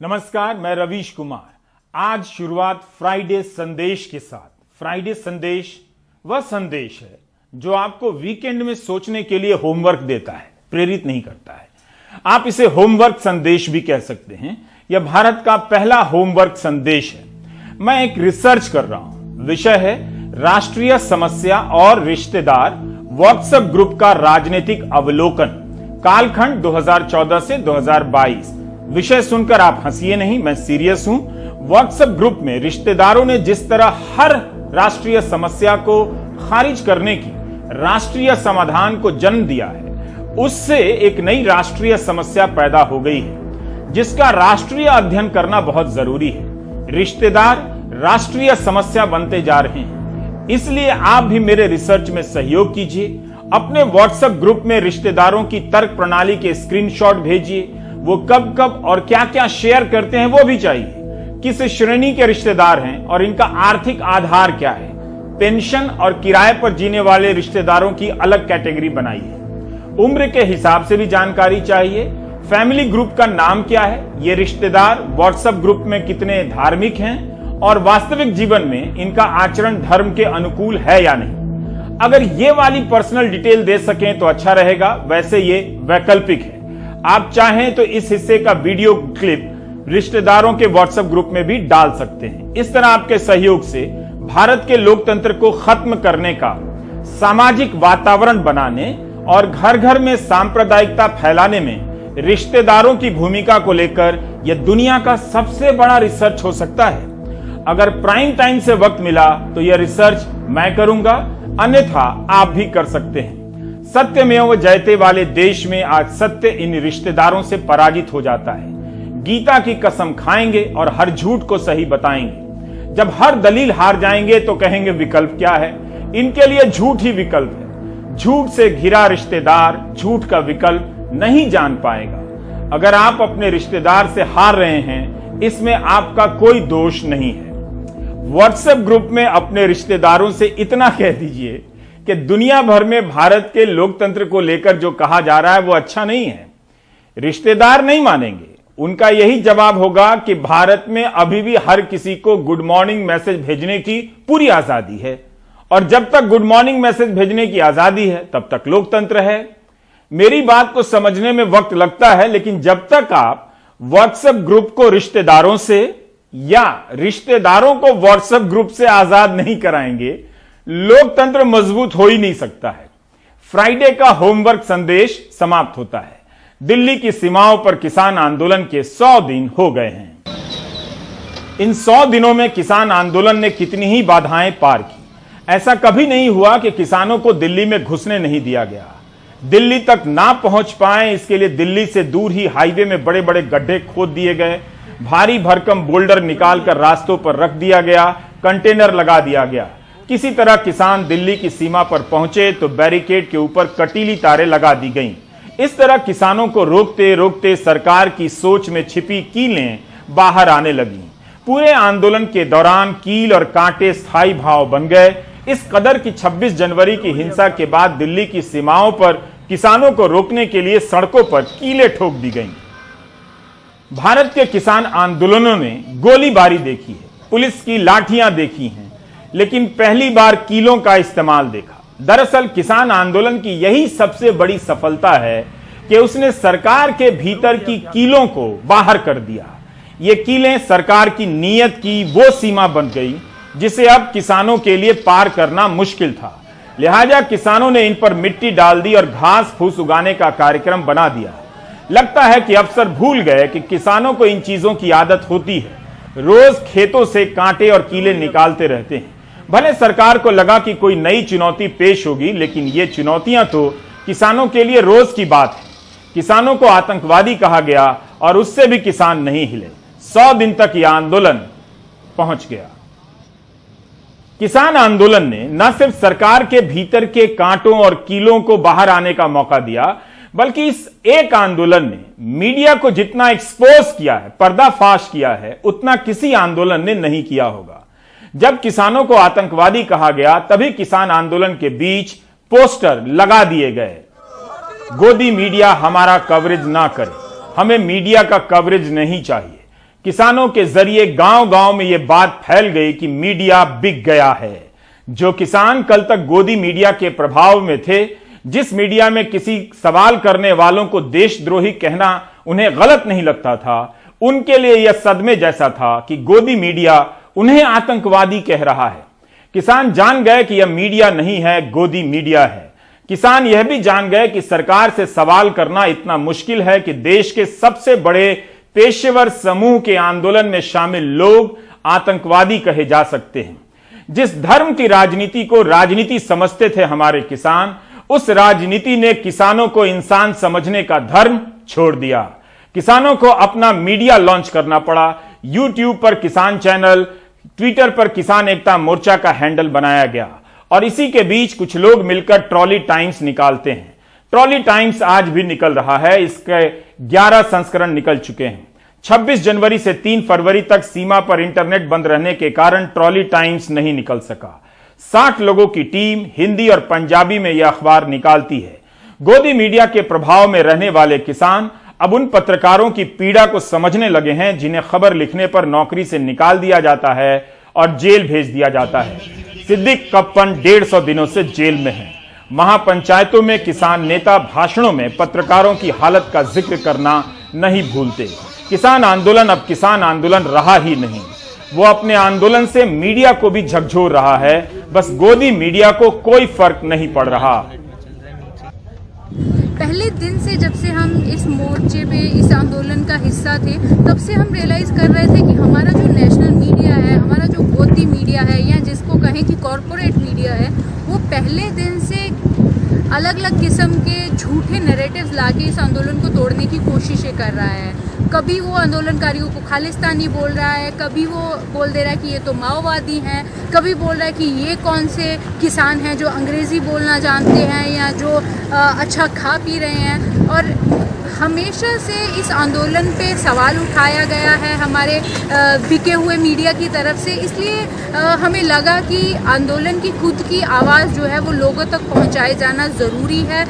नमस्कार, मैं रवीश कुमार। आज शुरुआत फ्राइडे संदेश के साथ। फ्राइडे संदेश वह संदेश है जो आपको वीकेंड में सोचने के लिए होमवर्क देता है, प्रेरित नहीं करता है। आप इसे होमवर्क संदेश भी कह सकते हैं। यह भारत का पहला होमवर्क संदेश है। मैं एक रिसर्च कर रहा हूं। विषय है राष्ट्रीय समस्या और रिश्तेदार, व्हाट्सएप ग्रुप का राजनीतिक अवलोकन, कालखंड 2014 से 2022। विषय सुनकर आप हंसिए नहीं, मैं सीरियस हूं। व्हाट्सएप ग्रुप में रिश्तेदारों ने जिस तरह हर राष्ट्रीय समस्या को खारिज करने की राष्ट्रीय समाधान को जन्म दिया है, उससे एक नई राष्ट्रीय समस्या पैदा हो गई है जिसका राष्ट्रीय अध्ययन करना बहुत जरूरी है। रिश्तेदार राष्ट्रीय समस्या बनते जा रहे हैं, इसलिए आप भी मेरे रिसर्च में सहयोग कीजिए। अपने व्हाट्सएप ग्रुप में रिश्तेदारों की तर्क प्रणाली के स्क्रीनशॉट भेजिए। वो कब कब और क्या क्या शेयर करते हैं वो भी चाहिए। किस श्रेणी के रिश्तेदार हैं और इनका आर्थिक आधार क्या है। पेंशन और किराए पर जीने वाले रिश्तेदारों की अलग कैटेगरी बनाई है। उम्र के हिसाब से भी जानकारी चाहिए। फैमिली ग्रुप का नाम क्या है, ये रिश्तेदार व्हाट्सएप ग्रुप में कितने धार्मिक हैं और वास्तविक जीवन में इनका आचरण धर्म के अनुकूल है या नहीं। अगर ये वाली पर्सनल डिटेल दे सकें तो अच्छा रहेगा। वैसे ये वैकल्पिक है, आप चाहें तो इस हिस्से का वीडियो क्लिप रिश्तेदारों के व्हाट्सएप ग्रुप में भी डाल सकते हैं। इस तरह आपके सहयोग से भारत के लोकतंत्र को खत्म करने का, सामाजिक वातावरण बनाने और घर घर में सांप्रदायिकता फैलाने में रिश्तेदारों की भूमिका को लेकर यह दुनिया का सबसे बड़ा रिसर्च हो सकता है। अगर प्राइम टाइम से वक्त मिला तो यह रिसर्च मैं करूंगा, अन्यथा आप भी कर सकते हैं। सत्यमेव जयते वाले देश में आज सत्य इन रिश्तेदारों से पराजित हो जाता है। गीता की कसम खाएंगे और हर झूठ को सही बताएंगे। जब हर दलील हार जाएंगे तो कहेंगे विकल्प क्या है। इनके लिए झूठ ही विकल्प है। झूठ से घिरा रिश्तेदार झूठ का विकल्प नहीं जान पाएगा। अगर आप अपने रिश्तेदार से हार रहे हैं, इसमें आपका कोई दोष नहीं है। व्हाट्सएप ग्रुप में अपने रिश्तेदारों से इतना कह दीजिए कि दुनिया भर में भारत के लोकतंत्र को लेकर जो कहा जा रहा है वो अच्छा नहीं है। रिश्तेदार नहीं मानेंगे। उनका यही जवाब होगा कि भारत में अभी भी हर किसी को गुड मॉर्निंग मैसेज भेजने की पूरी आजादी है और जब तक गुड मॉर्निंग मैसेज भेजने की आजादी है तब तक लोकतंत्र है। मेरी बात को समझने में वक्त लगता है, लेकिन जब तक आप व्हाट्सएप ग्रुप को रिश्तेदारों से या रिश्तेदारों को व्हाट्सएप ग्रुप से आजाद नहीं कराएंगे, लोकतंत्र मजबूत हो ही नहीं सकता है। फ्राइडे का होमवर्क संदेश समाप्त होता है। दिल्ली की सीमाओं पर किसान आंदोलन के 100 दिन हो गए हैं। इन 100 दिनों में किसान आंदोलन ने कितनी ही बाधाएं पार की। ऐसा कभी नहीं हुआ कि किसानों को दिल्ली में घुसने नहीं दिया गया। दिल्ली तक ना पहुंच पाए इसके लिए दिल्ली से दूर ही हाईवे में बड़े बड़े गड्ढे खोद दिए गए। भारी भरकम बोल्डर निकालकर रास्तों पर रख दिया गया, कंटेनर लगा दिया गया। किसी तरह किसान दिल्ली की सीमा पर पहुंचे तो बैरिकेड के ऊपर कटीली तारें लगा दी गईं। इस तरह किसानों को रोकते रोकते सरकार की सोच में छिपी कीलें बाहर आने लगीं। पूरे आंदोलन के दौरान कील और कांटे स्थायी भाव बन गए। इस कदर की 26 जनवरी की हिंसा के बाद दिल्ली की सीमाओं पर किसानों को रोकने के लिए सड़कों पर कीलें ठोक दी गईं। भारत के किसान आंदोलनों ने गोलीबारी देखी है, पुलिस की लाठियां देखी हैं, लेकिन पहली बार कीलों का इस्तेमाल देखा। दरअसल किसान आंदोलन की यही सबसे बड़ी सफलता है कि उसने सरकार के भीतर की कीलों को बाहर कर दिया। ये कीलें सरकार की नीयत की वो सीमा बन गई जिसे अब किसानों के लिए पार करना मुश्किल था। लिहाजा किसानों ने इन पर मिट्टी डाल दी और घास फूस उगाने का कार्यक्रम बना दिया। लगता है कि अफसर भूल गए कि किसानों को इन चीजों की आदत होती है। रोज खेतों से कांटे और कीले निकालते रहते हैं। भले सरकार को लगा कि कोई नई चुनौती पेश होगी, लेकिन ये चुनौतियां तो किसानों के लिए रोज की बात है। किसानों को आतंकवादी कहा गया और उससे भी किसान नहीं हिले। 100 दिन तक यह आंदोलन पहुंच गया। किसान आंदोलन ने न सिर्फ सरकार के भीतर के कांटों और कीलों को बाहर आने का मौका दिया, बल्कि इस एक आंदोलन ने मीडिया को जितना एक्सपोज किया है, पर्दाफाश किया है, उतना किसी आंदोलन ने नहीं किया होगा। जब किसानों को आतंकवादी कहा गया तभी किसान आंदोलन के बीच पोस्टर लगा दिए गए। गोदी मीडिया हमारा कवरेज ना करे, हमें मीडिया का कवरेज नहीं चाहिए। किसानों के जरिए गांव-गांव में यह बात फैल गई कि मीडिया बिक गया है। जो किसान कल तक गोदी मीडिया के प्रभाव में थे, जिस मीडिया में किसी सवाल करने वालों को देशद्रोही कहना उन्हें गलत नहीं लगता था, उनके लिए यह सदमे जैसा था कि गोदी मीडिया उन्हें आतंकवादी कह रहा है। किसान जान गए कि यह मीडिया नहीं है, गोदी मीडिया है। किसान यह भी जान गए कि सरकार से सवाल करना इतना मुश्किल है कि देश के सबसे बड़े पेशेवर समूह के आंदोलन में शामिल लोग आतंकवादी कहे जा सकते हैं। जिस धर्म की राजनीति को राजनीति समझते थे हमारे किसान, उस राजनीति ने किसानों को इंसान समझने का धर्म छोड़ दिया। किसानों को अपना मीडिया लॉन्च करना पड़ा। यूट्यूब पर किसान चैनल, ट्विटर पर किसान एकता मोर्चा का हैंडल बनाया गया और इसी के बीच कुछ लोग मिलकर ट्रॉली टाइम्स निकालते हैं। ट्रॉली टाइम्स आज भी निकल रहा है। इसके 11 संस्करण निकल चुके हैं। 26 जनवरी से 3 फरवरी तक सीमा पर इंटरनेट बंद रहने के कारण ट्रॉली टाइम्स नहीं निकल सका। 60 लोगों की टीम हिंदी और पंजाबी में यह अखबार निकालती है। गोदी मीडिया के प्रभाव में रहने वाले किसान अब उन पत्रकारों की पीड़ा को समझने लगे हैं जिन्हें खबर लिखने पर नौकरी से निकाल दिया जाता है और जेल भेज दिया जाता है। सिद्दीक कप्पन 150 दिनों से जेल में है। महापंचायतों में किसान नेता भाषणों में पत्रकारों की हालत का जिक्र करना नहीं भूलते। किसान आंदोलन अब किसान आंदोलन रहा ही नहीं, वो अपने आंदोलन से मीडिया को भी झकझोर रहा है। बस गोदी मीडिया को कोई फर्क नहीं पड़ रहा। पहले दिन से जब से हम इस मोर्चे पे, इस आंदोलन का हिस्सा थे, तब से हम रियलाइज़ कर रहे थे कि हमारा जो नेशनल मीडिया है, हमारा जो गोदी मीडिया है या जिसको कहें कि कॉरपोरेट मीडिया है, वो पहले दिन से अलग अलग किस्म के झूठे नैरेटिव्स लाके इस आंदोलन को तोड़ने की कोशिशें कर रहा है। कभी वो आंदोलनकारियों को खालिस्तानी बोल रहा है, कभी वो बोल दे रहा है कि ये तो माओवादी हैं, कभी बोल रहा है कि ये कौन से किसान हैं जो अंग्रेज़ी बोलना जानते हैं या जो अच्छा खा पी रहे हैं। और हमेशा से इस आंदोलन पे सवाल उठाया गया है हमारे बिके हुए मीडिया की तरफ से। इसलिए हमें लगा कि आंदोलन की खुद की आवाज़ जो है वो लोगों तक पहुंचाए जाना ज़रूरी है।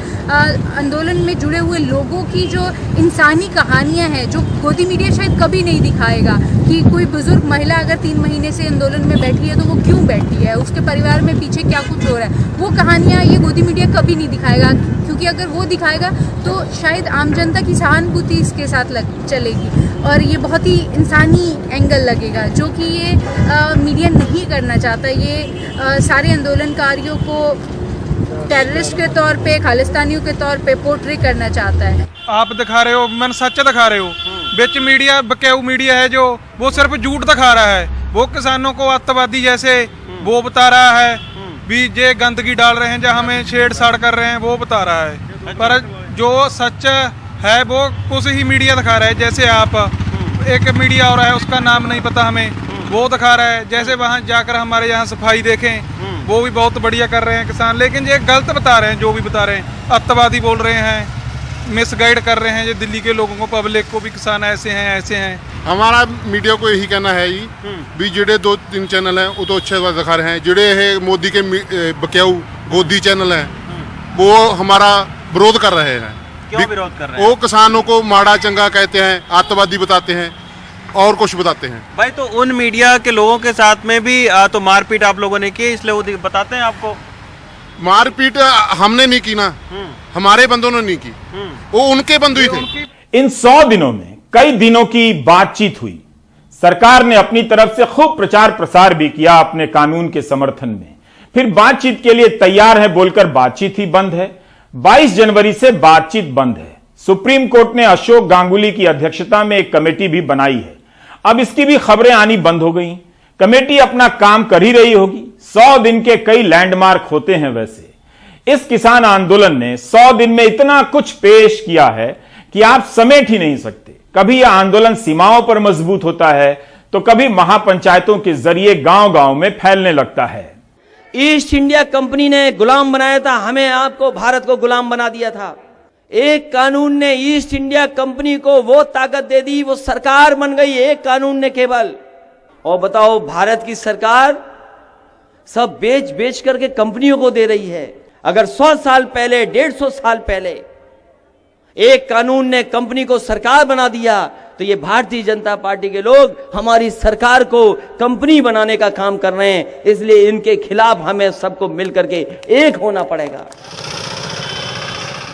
आंदोलन में जुड़े हुए लोगों की जो इंसानी कहानियां हैं, जो गोदी मीडिया शायद कभी नहीं दिखाएगा कि कोई बुजुर्ग महिला अगर 3 महीने से आंदोलन में बैठी है तो वो क्यों बैठी है, उसके परिवार में पीछे क्या कुछ हो रहा है, वो कहानियाँ ये गोदी मीडिया कभी नहीं दिखाएगा। क्योंकि अगर वो दिखाएगा तो शायद आम जनता की सहानुभूति इसके साथ चलेगी और ये बहुत ही इंसानी एंगल लगेगा, जो कि ये मीडिया नहीं करना चाहता। ये सारे आंदोलनकारियों को टेररिस्ट के तौर पे, खालिस्तानियों के तौर पे पोर्ट्रे करना चाहता है। आप दिखा रहे हो, मन सच दिखा रहे हो। बिच मीडिया बकाऊ मीडिया है जो वो सिर्फ झूठ दिखा रहा है। वो किसानों को अत्याचारी जैसे वो बता रहा है भी ये गंदगी डाल रहे हैं, जहाँ हमें छेड़छाड़ कर रहे हैं, वो बता रहा है। पर जो सच है वो कुछ ही मीडिया दिखा रहा है। जैसे आप एक मीडिया और है, उसका नाम नहीं पता हमें, वो दिखा रहा है। जैसे वहाँ जाकर हमारे यहाँ सफाई देखें, वो भी बहुत बढ़िया कर रहे हैं किसान, लेकिन ये गलत बता रहे हैं। जो भी बता रहे हैं अत्याचारी बोल रहे हैं, मिसगाइड कर रहे हैं ये दिल्ली के लोगों को, पब्लिक को भी। किसान ऐसे हैं ऐसे हैं। हमारा मीडिया को यही कहना है जी भी जेडे 2-3 चैनल हैं वो तो अच्छे बात दिखा रहे हैं। जेडे है मोदी के बकाऊ गोदी चैनल हैं वो हमारा विरोध कर रहे हैं। क्यों विरोध कर रहे हैं? वो किसानों को माड़ा चंगा कहते हैं, आतंकवादी बताते हैं और कुछ बताते हैं। भाई तो उन मीडिया के लोगों के साथ में भी तो मारपीट आप लोगों ने की, इसलिए वो बताते हैं आपको। मारपीट हमने नहीं की ना, हमारे बंदों ने नहीं की, वो उनके बंधु ही थे। इन 100 दिनों में कई दिनों की बातचीत हुई। सरकार ने अपनी तरफ से खूब प्रचार प्रसार भी किया अपने कानून के समर्थन में। फिर बातचीत के लिए तैयार है बोलकर बातचीत ही बंद है। 22 जनवरी से बातचीत बंद है। सुप्रीम कोर्ट ने अशोक गांगुली की अध्यक्षता में एक कमेटी भी बनाई है। अब इसकी भी खबरें आनी बंद हो गई। कमेटी अपना काम कर ही रही होगी। 100 दिन के कई लैंडमार्क होते हैं। वैसे इस किसान आंदोलन ने 100 दिन में इतना कुछ पेश किया है कि आप समेट ही नहीं सकते। कभी यह आंदोलन सीमाओं पर मजबूत होता है तो कभी महापंचायतों के जरिए गांव-गांव में फैलने लगता है। ईस्ट इंडिया कंपनी ने गुलाम बनाया था हमें, आपको, भारत को गुलाम बना दिया था। एक कानून ने ईस्ट इंडिया कंपनी को वो ताकत दे दी, वो सरकार बन गई एक कानून ने केवल। और बताओ, भारत की सरकार सब बेच बेच करके कंपनियों को दे रही है। अगर 100 साल पहले, 150 साल पहले एक कानून ने कंपनी को सरकार बना दिया, तो ये भारतीय जनता पार्टी के लोग हमारी सरकार को कंपनी बनाने का काम कर रहे हैं। इसलिए इनके खिलाफ हमें सबको मिलकर के एक होना पड़ेगा।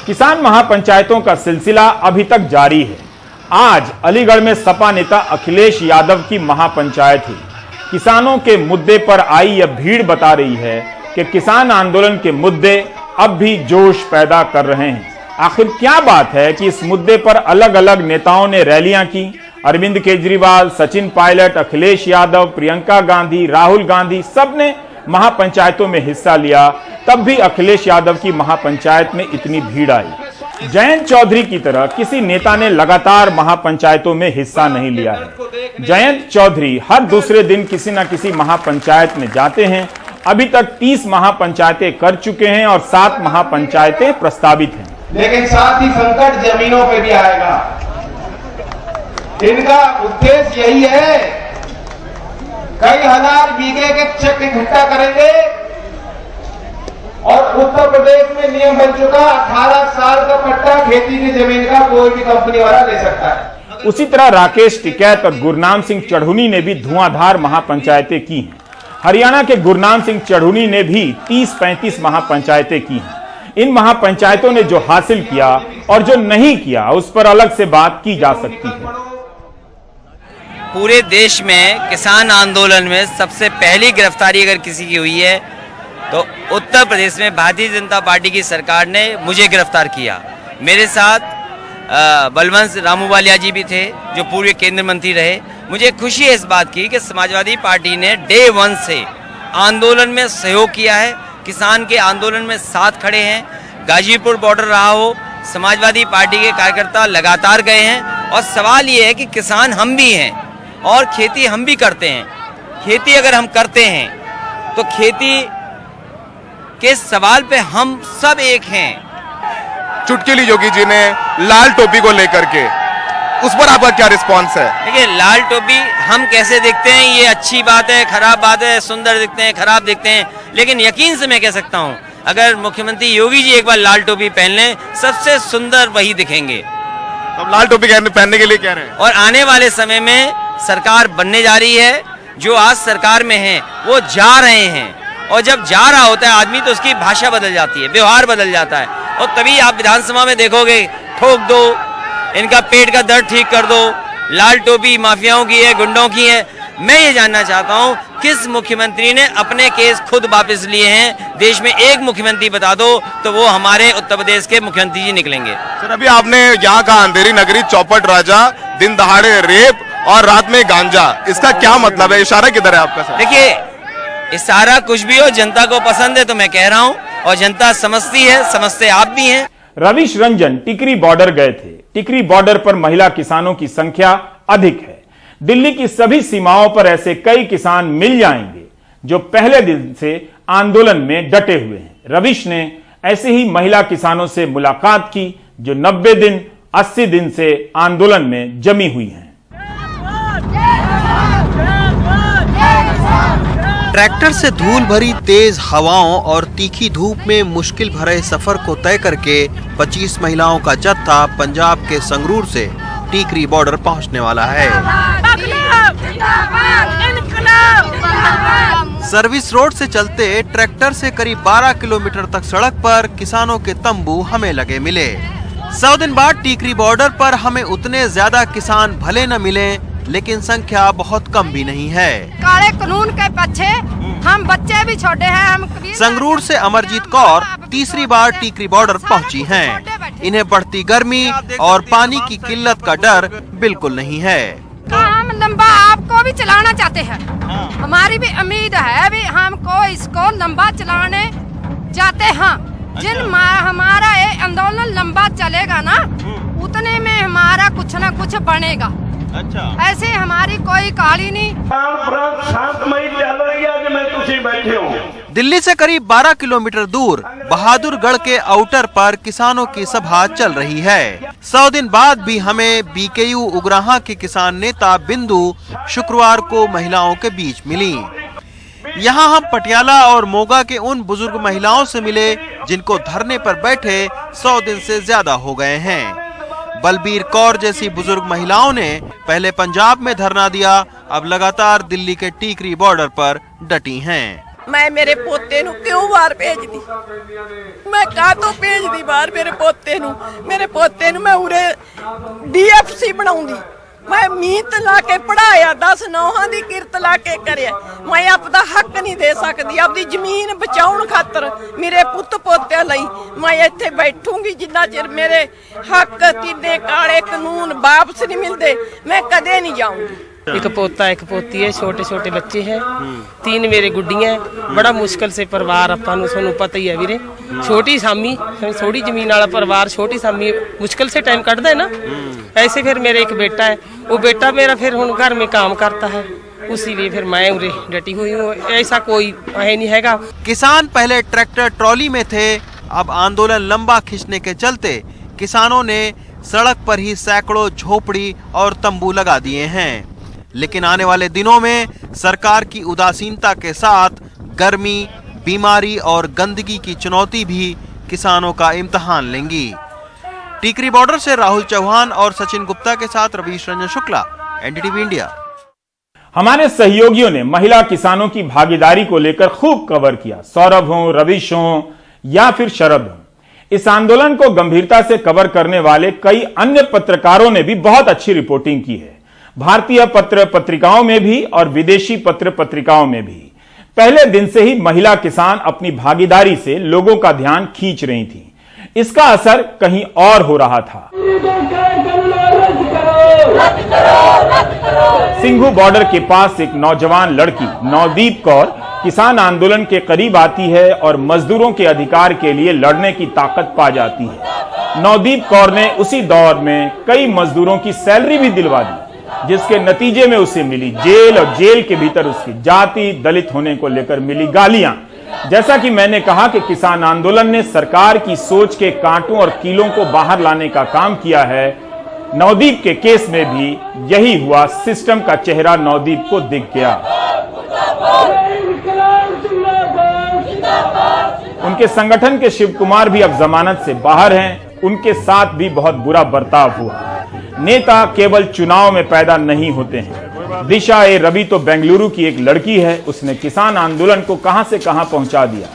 किसान महापंचायतों का सिलसिला अभी तक जारी है। आज अलीगढ़ में सपा नेता अखिलेश यादव की महापंचायत हुई। किसानों के मुद्दे पर आई यह भीड़ बता रही है कि किसान आंदोलन के मुद्दे अब भी जोश पैदा कर रहे हैं। आखिर क्या बात है कि इस मुद्दे पर अलग अलग नेताओं ने रैलियां की। अरविंद केजरीवाल, सचिन पायलट, अखिलेश यादव, प्रियंका गांधी, राहुल गांधी सबने महापंचायतों में हिस्सा लिया, तब भी अखिलेश यादव की महापंचायत में इतनी भीड़ आई। जयंत चौधरी की तरह किसी नेता ने लगातार महापंचायतों में हिस्सा नहीं लिया है। जयंत चौधरी हर दूसरे दिन किसी न किसी महापंचायत में जाते हैं। अभी तक 30 महापंचायतें कर चुके हैं और 7 महापंचायतें प्रस्तावित हैं। लेकिन साथ ही संकट जमीनों पे भी आएगा। इनका उद्देश्य यही है, कई हजार बीघे के चेक इकट्ठा करेंगे और उत्तर प्रदेश में नियम बन चुका 18 साल का पट्टा खेती की जमीन का कोई भी कंपनी वाला ले सकता है। उसी तरह राकेश टिकैत और गुरनाम सिंह चढ़ूनी ने भी धुआंधार महापंचायतें की हैं। हरियाणा के गुरनाम सिंह चढ़ूनी ने भी 30-35 महापंचायतें की हैं। इन महापंचायतों ने जो हासिल किया और जो नहीं किया उस पर अलग से बात की जा सकती है। पूरे देश में किसान आंदोलन में सबसे पहली गिरफ्तारी अगर किसी की हुई है तो उत्तर प्रदेश में भारतीय जनता पार्टी की सरकार ने मुझे गिरफ्तार किया। मेरे साथ बलवंत रामूवालिया जी भी थे जो पूर्व केंद्रीय मंत्री रहे। मुझे खुशी है इस बात की कि समाजवादी पार्टी ने डे 1 से आंदोलन में सहयोग किया है, किसान के आंदोलन में साथ खड़े हैं। गाजीपुर बॉर्डर रहा हो, समाजवादी पार्टी के कार्यकर्ता लगातार गए हैं और सवाल ये है कि किसान हम भी हैं और खेती हम भी करते हैं। खेती अगर हम करते हैं तो खेती के सवाल पे हम सब एक हैं। चुटकुली जोगी जी ने लाल टोपी को लेकर के, उस पर आपका क्या रिस्पांस है? देखिए, लाल टोपी हम कैसे दिखते हैं ये अच्छी बात है, खराब बात है, सुंदर दिखते हैं, खराब दिखते हैं, लेकिन यकीन से मैं कह सकता हूं अगर मुख्यमंत्री योगी जी एक बार लाल टोपी पहन लें सबसे सुंदर वही दिखेंगे। अब लाल टोपी पहनने के लिए कह रहे हैं और आने वाले समय में सरकार बनने जा रही है। जो आज सरकार में है वो जा रहे हैं और जब जा रहा होता है आदमी तो उसकी भाषा बदल जाती है, व्यवहार बदल जाता है और तभी आप विधानसभा में देखोगे ठोक दो, इनका पेट का दर्द ठीक कर दो, लाल टोपी माफियाओं की है, गुंडों की है। मैं ये जानना चाहता हूं किस मुख्यमंत्री ने अपने केस खुद वापस लिए हैं। देश में एक मुख्यमंत्री बता दो तो वो हमारे उत्तर प्रदेश के मुख्यमंत्री जी निकलेंगे। सर, अभी आपने यहाँ का अंधेरी नगरी चौपट राजा, दिन दहाड़े रेप और रात में गांजा, इसका क्या मतलब है? इशारा किधर है आपका सर? देखिए, इशारा कुछ भी हो, जनता को पसंद है तो मैं कह रहा हूं और जनता समझती है, समझते आप भी हैं। रविश रंजन टिकरी बॉर्डर गए थे। टिकरी बॉर्डर पर महिला किसानों की संख्या अधिक है। दिल्ली की सभी सीमाओं पर ऐसे कई किसान मिल जाएंगे जो पहले दिन से आंदोलन में डटे हुए हैं। रविश ने ऐसे ही महिला किसानों से मुलाकात की जो 90 दिन 80 दिन से आंदोलन में जमी हुई हैं। ट्रैक्टर से धूल भरी तेज हवाओं और तीखी धूप में मुश्किल भरे सफर को तय करके 25 महिलाओं का जत्था पंजाब के संगरूर से टीकरी बॉर्डर पहुंचने वाला है। सर्विस रोड से चलते ट्रैक्टर से करीब 12 किलोमीटर तक सड़क पर किसानों के तंबू हमें लगे मिले। 100 दिन बाद टीकरी बॉर्डर पर हमें उतने ज्यादा किसान भले न मिले, लेकिन संख्या बहुत कम भी नहीं है। काले कानून के पीछे हम बच्चे भी छोटे हैं। हम संगरूर से अमरजीत कौर तीसरी बार टीकरी बॉर्डर पहुंची हैं। इन्हें बढ़ती गर्मी और पानी की किल्लत का डर बिल्कुल नहीं है। हम लंबा आपको भी चलाना चाहते हैं। हमारी भी उम्मीद है भी हमको इसको लंबा चलाने जाते हैं। जिन हमारा ये आंदोलन लंबा चलेगा ना उतने में हमारा कुछ न कुछ बनेगा। अच्छा, ऐसे हमारी कोई कहानी नहीं। दिल्ली से करीब 12 किलोमीटर दूर बहादुरगढ़ के आउटर पर किसानों की सभा चल रही है। 100 दिन बाद भी हमें बीकेयू उग्राहा के किसान नेता बिंदु शुक्रवार को महिलाओं के बीच मिली। यहाँ हम पटियाला और मोगा के उन बुजुर्ग महिलाओं से मिले जिनको धरने पर बैठे 100 दिन से ज्यादा हो गए हैं। बलबीर कौर जैसी बुजुर्ग महिलाओं ने पहले पंजाब में धरना दिया, अब लगातार दिल्ली के टीकरी बॉर्डर पर डटी हैं। मैं मेरे पोते नू क्यों बाहर भेज दी? मैं कहा तो भेज दी बाहर मेरे पोते नू मैं उरे DFC बनाऊंगी। मैं मीत ला के पढ़ाया, 10 नौहां दी किरत ला के करे। मैं अपना हक नहीं दे सकती, अपनी जमीन बचाउण खातर मेरे पुत पोते लई मैं इत्थे बैठूंगी जिन्ना चिर मेरे हक तीने काले कानून वापस नहीं मिलते, मैं कदे नहीं जाऊंगी। एक पोता एक पोती है, छोटे छोटे बच्चे हैं, 3 मेरे गुड्डियां, बड़ा मुश्किल से परिवार ਆਪਾਂ ਨੂੰ ਤੁਹਾਨੂੰ पता ही है ਵੀਰੇ, छोटी सामी थोड़ी जमीन वाला परिवार, छोटी सामी मुश्किल से टाइम कटता है ना। ऐसे फिर मेरे एक बेटा है, वो बेटा मेरा फिर हुन घर में काम करता है, इसीलिए फिर मैं उरे डटी हुई हूँ, ऐसा कोई है नहीं हैगा। किसान पहले ट्रैक्टर ट्रॉली में थे, अब आंदोलन लंबा खींचने के चलते किसानों ने सड़क पर ही सैकड़ों झोपड़ी और तंबू लगा दिए हैं। लेकिन आने वाले दिनों में सरकार की उदासीनता के साथ गर्मी, बीमारी और गंदगी की चुनौती भी किसानों का इम्तिहान लेंगी। टीकरी बॉर्डर से राहुल चौहान और सचिन गुप्ता के साथ रवीश रंजन शुक्ला, NDTV इंडिया। हमारे सहयोगियों ने महिला किसानों की भागीदारी को लेकर खूब कवर किया। सौरभ हो, रवीश हो या फिर शरद हो, इस आंदोलन को गंभीरता से कवर करने वाले कई अन्य पत्रकारों ने भी बहुत अच्छी रिपोर्टिंग की है। भारतीय पत्र पत्रिकाओं में भी और विदेशी पत्र पत्रिकाओं में भी पहले दिन से ही महिला किसान अपनी भागीदारी से लोगों का ध्यान खींच रही थी। इसका असर कहीं और हो रहा था। सिंघू बॉर्डर के पास एक नौजवान लड़की नवदीप कौर किसान आंदोलन के करीब आती है और मजदूरों के अधिकार के लिए लड़ने की ताकत पा जाती है। नवदीप कौर ने उसी दौर में कई मजदूरों की सैलरी भी दिलवा दी, जिसके नतीजे में उसे मिली जेल और जेल के भीतर उसकी जाति, दलित होने को लेकर मिली गालियां। जैसा कि मैंने कहा कि किसान आंदोलन ने सरकार की सोच के कांटों और कीलों को बाहर लाने का काम किया है। नवदीप के केस में भी यही हुआ। सिस्टम का चेहरा नवदीप को दिख गया। उनके संगठन के शिव कुमार भी अब जमानत से बाहर हैं। उनके साथ भी बहुत बुरा बर्ताव हुआ। नेता केवल चुनाव में पैदा नहीं होते हैं। दिशा ए रवि तो बेंगलुरु की एक लड़की है। उसने किसान आंदोलन को कहां से कहां पहुंचा दिया,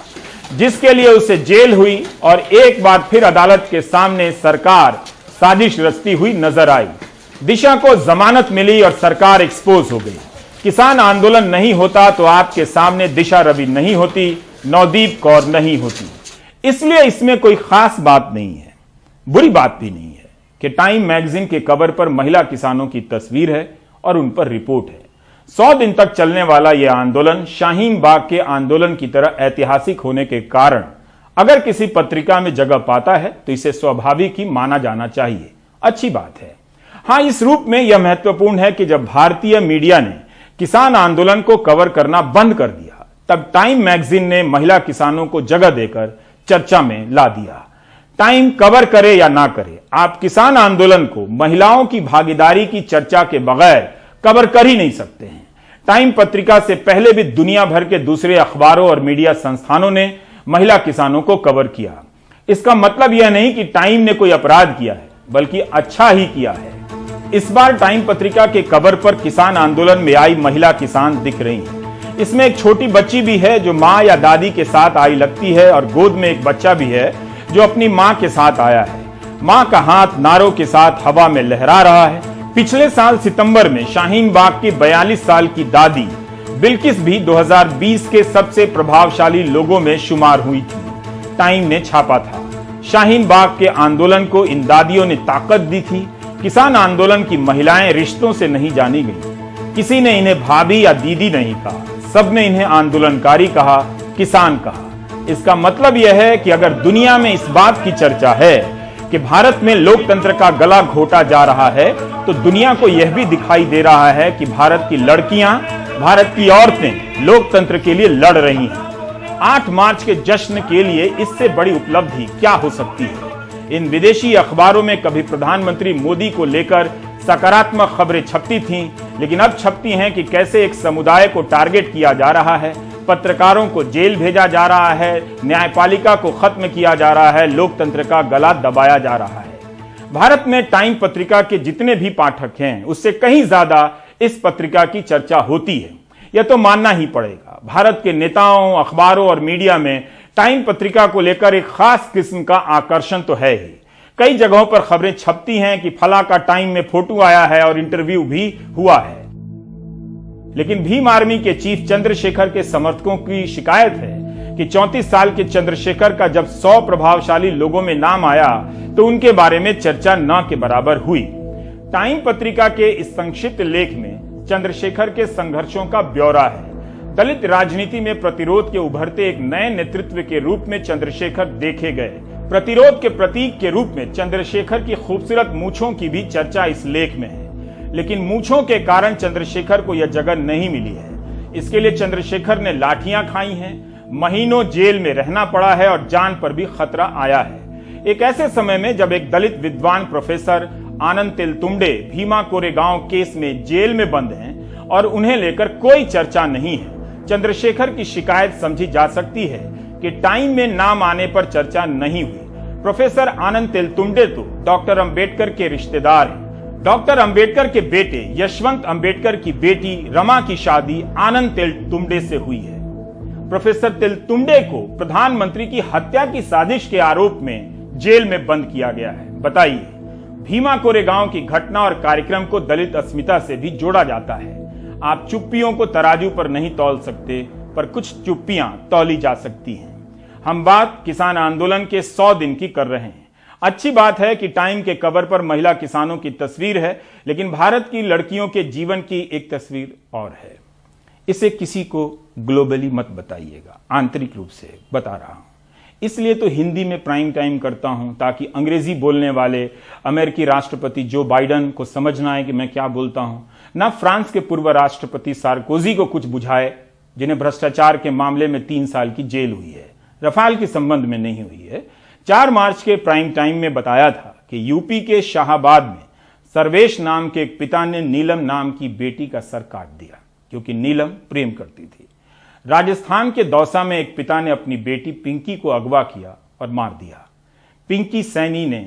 जिसके लिए उसे जेल हुई और एक बार फिर अदालत के सामने सरकार साजिश रचती हुई नजर आई। दिशा को जमानत मिली और सरकार एक्सपोज हो गई। किसान आंदोलन नहीं होता तो आपके सामने दिशा रवि नहीं होती, नवदीप कौर नहीं होती। इसलिए इसमें कोई खास बात नहीं है, बुरी बात भी नहीं है कि टाइम मैगजीन के कवर पर महिला किसानों की तस्वीर है और उन पर रिपोर्ट है। 100 दिन तक चलने वाला यह आंदोलन शाहीन बाग के आंदोलन की तरह ऐतिहासिक होने के कारण अगर किसी पत्रिका में जगह पाता है तो इसे स्वाभाविक ही माना जाना चाहिए। अच्छी बात है। हां, इस रूप में यह महत्वपूर्ण है कि जब भारतीय मीडिया ने किसान आंदोलन को कवर करना बंद कर दिया, तब टाइम मैगजीन ने महिला किसानों को जगह देकर चर्चा में ला दिया। टाइम कवर करे या ना करे, आप किसान आंदोलन को महिलाओं की भागीदारी की चर्चा के बगैर कवर कर ही नहीं सकते हैं। टाइम पत्रिका से पहले भी दुनिया भर के दूसरे अखबारों और मीडिया संस्थानों ने महिला किसानों को कवर किया। इसका मतलब यह नहीं कि टाइम ने कोई अपराध किया है, बल्कि अच्छा ही किया है। इस बार टाइम पत्रिका के कवर पर किसान आंदोलन में आई महिला किसान दिख रही है। इसमें एक छोटी बच्ची भी है जो माँ या दादी के साथ आई लगती है और गोद में एक बच्चा भी है जो अपनी मां के साथ आया है। मां का हाथ नारों के साथ हवा में लहरा रहा है। पिछले साल सितंबर में शाहीन बाग की 42 साल की दादी बिल्किस भी 2020 के सबसे प्रभावशाली लोगों में शुमार हुई थी। टाइम ने छापा था। शाहीन बाग के आंदोलन को इन दादियों ने ताकत दी थी। किसान आंदोलन की महिलाएं रिश्तों से नहीं जानी गई। किसी ने इन्हें भाभी या दीदी नहीं कहा, सबने इन्हें आंदोलनकारी कहा, किसान कहा। इसका मतलब यह है कि अगर दुनिया में इस बात की चर्चा है कि भारत में लोकतंत्र का गला घोटा जा रहा है, तो दुनिया को यह भी दिखाई दे रहा है कि भारत की लड़कियां, भारत की औरतें लोकतंत्र के लिए लड़ रही हैं। 8 मार्च के जश्न के लिए इससे बड़ी उपलब्धि क्या हो सकती है। इन विदेशी अखबारों में कभी प्रधानमंत्री मोदी को लेकर सकारात्मक खबरें छपती थीं, लेकिन अब छपती हैं कि कैसे एक समुदाय को टारगेट किया जा रहा है, पत्रकारों को जेल भेजा जा रहा है, न्यायपालिका को खत्म किया जा रहा है, लोकतंत्र का गला दबाया जा रहा है। भारत में टाइम पत्रिका के जितने भी पाठक हैं उससे कहीं ज्यादा इस पत्रिका की चर्चा होती है, यह तो मानना ही पड़ेगा। भारत के नेताओं, अखबारों और मीडिया में टाइम पत्रिका को लेकर एक खास किस्म का आकर्षण तो है ही। कई जगहों पर खबरें छपती हैं कि फला का टाइम में फोटो आया है और इंटरव्यू भी हुआ है। लेकिन भीम आर्मी के चीफ चंद्रशेखर के समर्थकों की शिकायत है कि 34 साल के चंद्रशेखर का जब 100 प्रभावशाली लोगों में नाम आया तो उनके बारे में चर्चा न के बराबर हुई। टाइम पत्रिका के इस संक्षिप्त लेख में चंद्रशेखर के संघर्षों का ब्यौरा है। दलित राजनीति में प्रतिरोध के उभरते एक नए नेतृत्व के रूप में चंद्रशेखर देखे गए। प्रतिरोध के प्रतीक के रूप में चंद्रशेखर की खूबसूरत मूंछों की भी चर्चा इस लेख में है। लेकिन मूंछों के कारण चंद्रशेखर को यह जगह नहीं मिली है। इसके लिए चंद्रशेखर ने लाठियां खाई हैं, महीनों जेल में रहना पड़ा है और जान पर भी खतरा आया है। एक ऐसे समय में जब एक दलित विद्वान प्रोफेसर आनंद तेलतुंबडे भीमा कोरेगांव केस में जेल में बंद हैं और उन्हें लेकर कोई चर्चा नहीं है, चंद्रशेखर की शिकायत समझी जा सकती है कि टाइम में नाम आने पर चर्चा नहीं हुई। प्रोफेसर आनंद तेलतुंबडे तो डॉक्टर अंबेडकर के रिश्तेदार हैं। डॉक्टर अंबेडकर के बेटे यशवंत अंबेडकर की बेटी रमा की शादी आनंद तेलतुंबडे से हुई है। प्रोफेसर तेलतुंबडे को प्रधानमंत्री की हत्या की साजिश के आरोप में जेल में बंद किया गया है। बताइए, भीमा कोरेगांव की घटना और कार्यक्रम को दलित अस्मिता से भी जोड़ा जाता है। आप चुप्पियों को तराजू पर नहीं तौल सकते, पर कुछ चुप्पियां तौली जा सकती हैं। हम बात किसान आंदोलन के 100 दिन की कर रहे हैं। अच्छी बात है कि टाइम के कवर पर महिला किसानों की तस्वीर है, लेकिन भारत की लड़कियों के जीवन की एक तस्वीर और है। इसे किसी को ग्लोबली मत बताइएगा, आंतरिक रूप से बता रहा हूं। इसलिए तो हिंदी में प्राइम टाइम करता हूं ताकि अंग्रेजी बोलने वाले अमेरिकी राष्ट्रपति जो बाइडन को समझना है कि मैं क्या बोलता हूं, ना फ्रांस के पूर्व राष्ट्रपति सार्कोजी को कुछ बुझाए, जिन्हें भ्रष्टाचार के मामले में 3 साल की जेल हुई है, रफाल के संबंध में नहीं हुई है। 4 मार्च के प्राइम टाइम में बताया था कि यूपी के शाहाबाद में सर्वेश नाम के एक पिता ने नीलम नाम की बेटी का सर काट दिया क्योंकि नीलम प्रेम करती थी। राजस्थान के दौसा में एक पिता ने अपनी बेटी पिंकी को अगवा किया और मार दिया। पिंकी सैनी ने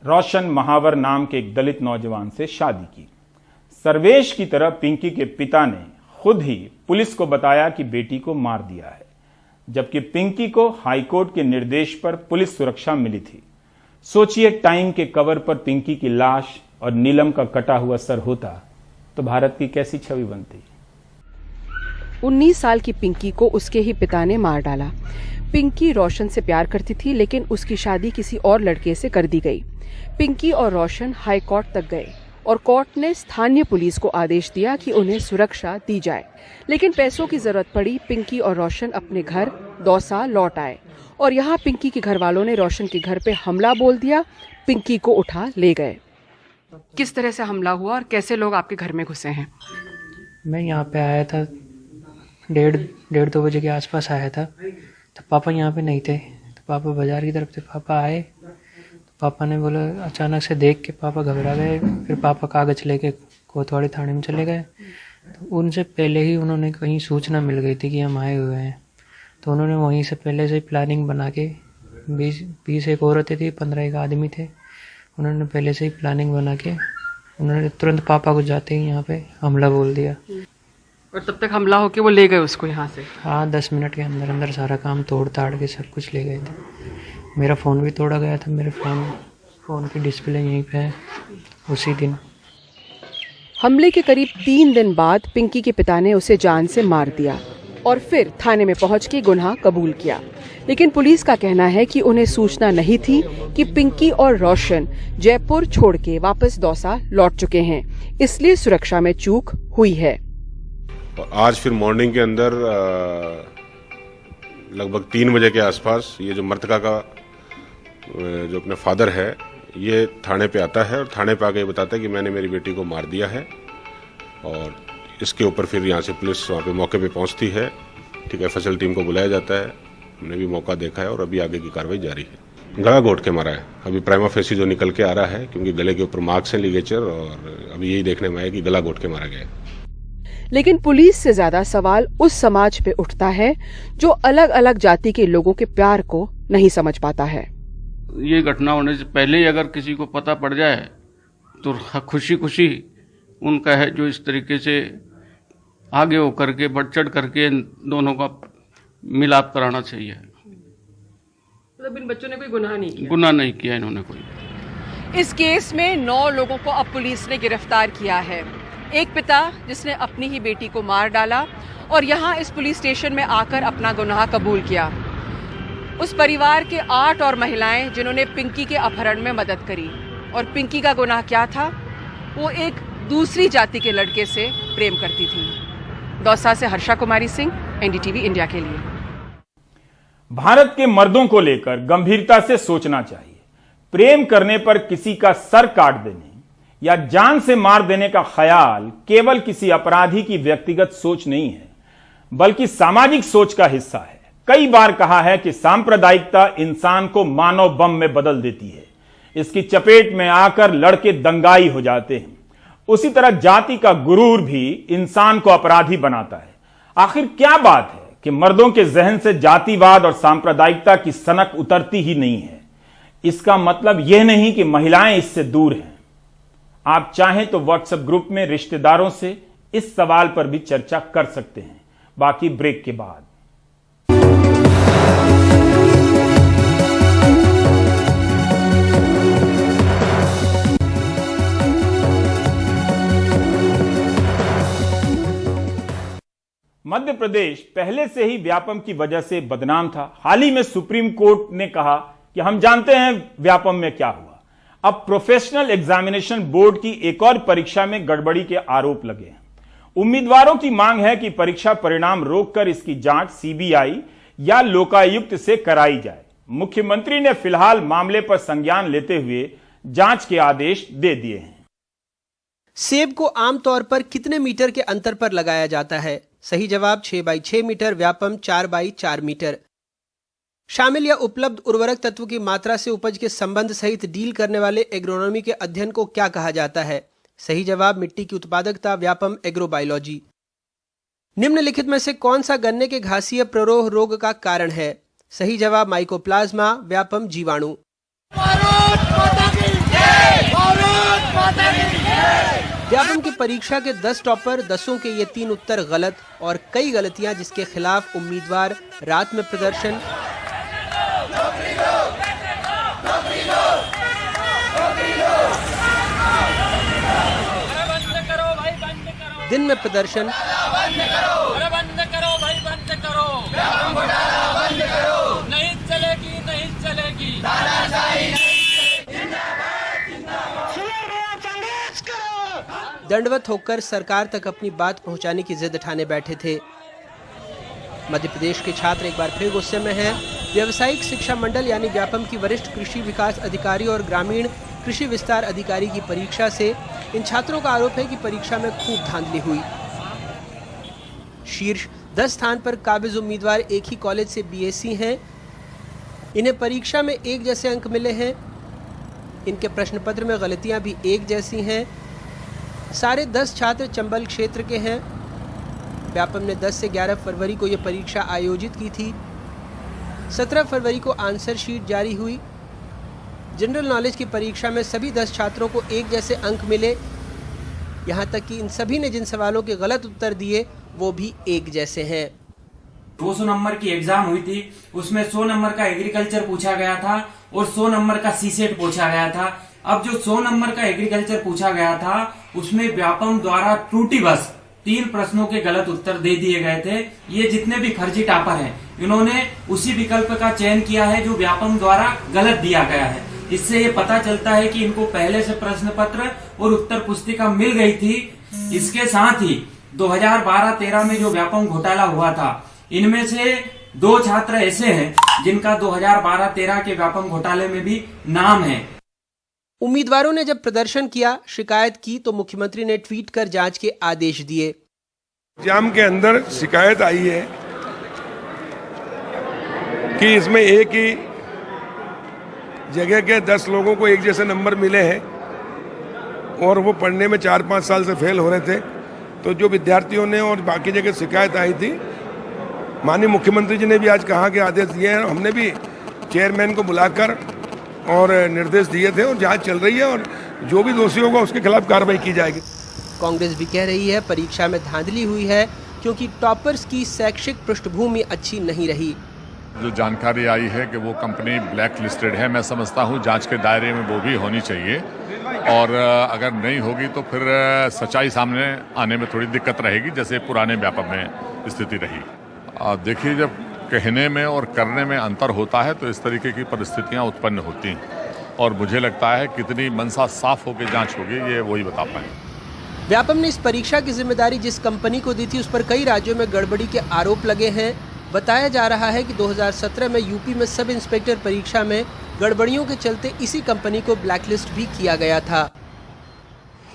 रोशन महावर नाम के एक दलित नौजवान से शादी की। सर्वेश की तरह पिंकी के पिता ने खुद ही पुलिस को बताया कि बेटी को मार दिया है, जबकि पिंकी को हाईकोर्ट के निर्देश पर पुलिस सुरक्षा मिली थी। सोचिए, टाइम के कवर पर पिंकी की लाश और नीलम का कटा हुआ सर होता तो भारत की कैसी छवि बनती। 19 साल की पिंकी को उसके ही पिता ने मार डाला। पिंकी रोशन से प्यार करती थी, लेकिन उसकी शादी किसी और लड़के से कर दी गई। पिंकी और रोशन हाई कोर्ट तक गए और कोर्ट ने स्थानीय पुलिस को आदेश दिया कि उन्हें सुरक्षा दी जाए, लेकिन पैसों की जरूरत पड़ी। पिंकी और रोशन अपने घर दौसा लौट आए और यहाँ पिंकी के घर वालों ने रोशन के घर पे हमला बोल दिया। पिंकी को उठा ले गए। किस तरह से हमला हुआ और कैसे लोग आपके घर में घुसे हैं? मैं यहाँ पे आया था, 1:30-2 बजे के आसपास आया था, तो पापा यहाँ पे नहीं थे। तो पापा बाजार की तरफ से पापा आए, तो पापा ने बोला, अचानक से देख के पापा घबरा गए। फिर पापा कागज़ लेके कोतवाली थाने में चले गए। तो उनसे पहले ही उन्होंने कहीं सूचना मिल गई थी कि हम आए हुए हैं, तो उन्होंने वहीं से पहले से प्लानिंग बना के 20 एक औरतें थी, 15 एक आदमी थे। उन्होंने पहले से ही प्लानिंग बना के उन्होंने तुरंत पापा को जाते ही यहाँ पे हमला बोल दिया। और तब तक हमला होके वो ले गए उसको यहाँ से? हाँ, 10 मिनट के अंदर अंदर सारा काम तोड़ ताड़ के सब कुछ ले गए थे। मेरा फ़ोन भी तोड़ा गया था। मेरे फ़ोन की डिस्प्ले यहीं पे है उसी दिन। हमले के करीब 3 दिन बाद पिंकी के पिता ने उसे जान से मार दिया और फिर थाने में पहुंच के गुनाह कबूल किया। लेकिन पुलिस का कहना है कि उन्हें सूचना नहीं थी कि पिंकी और रोशन जयपुर छोड़ के वापस दौसा लौट चुके हैं, इसलिए सुरक्षा में चूक हुई है। आज फिर मॉर्निंग के अंदर लगभग 3 बजे के आसपास ये जो मृतका का जो अपने फादर है, ये थाने पे आता है और थाने पे आके बताता है कि मैंने मेरी बेटी को मार दिया है। और इसके ऊपर फिर यहाँ से पुलिस वहाँ पे मौके पे पहुँचती है। ठीक है, एफएसएल टीम को बुलाया जाता है। हमने भी मौका देखा है और अभी आगे की कार्रवाई जारी है। गला घोट के मारा है। अभी प्राइमा फेसी जो निकल के आ रहा है, क्योंकि गले के ऊपर मार्क्स हैं लिगेचर, और अभी यही देखने में आया कि गला घोट के मारा गया है। लेकिन पुलिस से ज्यादा सवाल उस समाज पे उठता है जो अलग अलग जाति के लोगों के प्यार को नहीं समझ पाता है। ये घटना होने से पहले ही अगर किसी को पता पड़ जाए तो खुशी खुशी उनका है जो इस तरीके से आगे होकर के बढ़ चढ़ करके दोनों का मिलाप कराना चाहिए। मतलब इन बच्चों ने कोई गुनाह नहीं किया? गुनाह नहीं किया इन्होंने कोई। इस केस में 9 लोगों को अब पुलिस ने गिरफ्तार किया है। एक पिता जिसने अपनी ही बेटी को मार डाला और यहाँ इस पुलिस स्टेशन में आकर अपना गुनाह कबूल किया। उस परिवार के 8 और महिलाएं जिन्होंने पिंकी के अपहरण में मदद करी। और पिंकी का गुनाह क्या था? वो एक दूसरी जाति के लड़के से प्रेम करती थी। दौसा से हर्षा कुमारी सिंह, एनडीटीवी इंडिया के लिए। भारत के मर्दों को लेकर गंभीरता से सोचना चाहिए। प्रेम करने पर किसी का सर काट देने या जान से मार देने का ख्याल केवल किसी अपराधी की व्यक्तिगत सोच नहीं है, बल्कि सामाजिक सोच का हिस्सा है। कई बार कहा है कि सांप्रदायिकता इंसान को मानव बम में बदल देती है। इसकी चपेट में आकर लड़के दंगाई हो जाते हैं। उसी तरह जाति का गुरूर भी इंसान को अपराधी बनाता है। आखिर क्या बात है कि मर्दों के जहन से जातिवाद और सांप्रदायिकता की सनक उतरती ही नहीं है? इसका मतलब यह नहीं कि महिलाएं इससे दूर हैं। आप चाहें तो व्हाट्सएप ग्रुप में रिश्तेदारों से इस सवाल पर भी चर्चा कर सकते हैं। बाकी ब्रेक के बाद। मध्य प्रदेश पहले से ही व्यापम की वजह से बदनाम था। हाल ही में सुप्रीम कोर्ट ने कहा कि हम जानते हैं व्यापम में क्या हुआ। अब प्रोफेशनल एग्जामिनेशन बोर्ड की एक और परीक्षा में गड़बड़ी के आरोप लगे हैं। उम्मीदवारों की मांग है कि परीक्षा परिणाम रोककर इसकी जांच सीबीआई या लोकायुक्त से कराई जाए। मुख्यमंत्री ने फिलहाल मामले पर संज्ञान लेते हुए जांच के आदेश दे दिए हैं। सेब को आमतौर पर कितने मीटर के अंतर पर लगाया जाता है? सही जवाब 6 by 6 meter, Vyapam 4 by 4 meter. शामिल या उपलब्ध उर्वरक तत्व की मात्रा से उपज के संबंध सहित डील करने वाले एग्रोनॉमी के अध्ययन को क्या कहा जाता है? सही जवाब मिट्टी की उत्पादकता, व्यापम एग्रोबायोलॉजी। निम्नलिखित में से कौन सा गन्ने के घासीय प्ररोह रोग का कारण है? सही जवाब माइकोप्लाज्मा, व्यापम जीवाणु। व्यापम की परीक्षा के 10 टॉपर, 10 के ये 3 उत्तर गलत और कई गलतियां जिसके खिलाफ उम्मीदवार रात में प्रदर्शन, दिन में प्रदर्शन, नहीं चलेगी, नहीं चलेगी। दंडवत होकर सरकार तक अपनी बात पहुंचाने की जिद ठाने बैठे थे। मध्य प्रदेश के छात्र एक बार फिर गुस्से में हैं। व्यावसायिक शिक्षा मंडल यानी व्यापम की वरिष्ठ कृषि विकास अधिकारी और ग्रामीण कृषि विस्तार अधिकारी की परीक्षा से इन छात्रों का आरोप है कि परीक्षा में खूब धांधली हुई। शीर्ष 10 स्थान पर काबिज उम्मीदवार एक ही कॉलेज से बीएससी हैं। इन्हें परीक्षा में एक जैसे अंक मिले हैं। इनके प्रश्न पत्र में गलतियां भी एक जैसी हैं। सारे 10 छात्र चंबल क्षेत्र के हैं। व्यापम ने 10 से 11 फरवरी को यह परीक्षा आयोजित की थी। 17 फरवरी को आंसर शीट जारी हुई। जनरल नॉलेज की परीक्षा में सभी 10 छात्रों को एक जैसे अंक मिले। यहाँ तक कि इन सभी ने जिन सवालों के गलत उत्तर दिए वो भी एक जैसे हैं। 200 नंबर की एग्जाम हुई थी, उसमें 100 नंबर का एग्रीकल्चर पूछा गया था और 100 नंबर का सीसेट पूछा गया था। अब जो 100 नंबर का एग्रीकल्चर पूछा गया था उसमें व्यापम द्वारा त्रुटिवश 3 प्रश्नों के गलत उत्तर दे दिए गए थे। ये जितने भी फर्जी टॉपर हैं इन्होंने उसी विकल्प का चयन किया है जो व्यापम द्वारा गलत दिया गया है। इससे ये पता चलता है कि इनको पहले से प्रश्न पत्र और उत्तर पुस्तिका मिल गई थी। इसके साथ ही 2012-13 में जो व्यापम घोटाला हुआ था इनमें से 2 छात्र ऐसे हैं जिनका 2012-13 के व्यापम घोटाले में भी नाम है। उम्मीदवारों ने जब प्रदर्शन किया, शिकायत की तो मुख्यमंत्री ने ट्वीट कर जांच के आदेश दिए। एग्जाम के अंदर शिकायत आई है कि इसमें एक ही जगह के 10 लोगों को एक जैसे नंबर मिले हैं और वो पढ़ने में 4-5 साल से फेल हो रहे थे। तो जो विद्यार्थियों ने और बाकी जगह शिकायत आई थी, माननीय मुख्यमंत्री जी ने भी आज कहा कि आदेश दिए हैं। हमने भी चेयरमैन को बुलाकर और निर्देश दिए थे और जांच चल रही है और जो भी दोषी होगा उसके खिलाफ कार्रवाई की जाएगी। कांग्रेस भी कह रही है परीक्षा में धांधली हुई है क्योंकि टॉपर्स की शैक्षिक पृष्ठभूमि अच्छी नहीं रही। जो जानकारी आई है कि वो कंपनी ब्लैक लिस्टेड है, मैं समझता हूँ जांच के दायरे में वो भी होनी चाहिए और अगर नहीं होगी तो फिर सच्चाई सामने आने में थोड़ी दिक्कत रहेगी, जैसे पुराने व्यापक में स्थिति रही। देखिए, जब कहने में और करने में अंतर होता है तो इस तरीके की परिस्थितियां उत्पन्न होती हैं और मुझे लगता है कितनी मंशा साफ होकर जांच होगी ये वही बता पाए। व्यापम ने इस परीक्षा की जिम्मेदारी जिस कंपनी को दी थी उस पर कई राज्यों में गड़बड़ी के आरोप लगे हैं। बताया जा रहा है कि 2017 में यूपी में सब इंस्पेक्टर परीक्षा में गड़बड़ियों के चलते इसी कंपनी को ब्लैकलिस्ट भी किया गया था।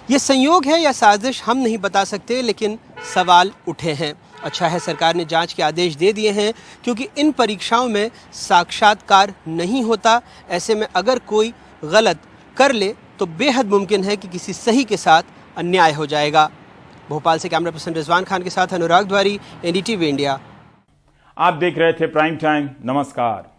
ये संयोग है या साजिश हम नहीं बता सकते, लेकिन सवाल उठे हैं। अच्छा है सरकार ने जांच के आदेश दे दिए हैं क्योंकि इन परीक्षाओं में साक्षात्कार नहीं होता। ऐसे में अगर कोई गलत कर ले तो बेहद मुमकिन है कि किसी सही के साथ अन्याय हो जाएगा। भोपाल से कैमरा पर्सन रिजवान खान के साथ अनुराग द्वारी, एनडीटीवी इंडिया। आप देख रहे थे प्राइम टाइम। नमस्कार।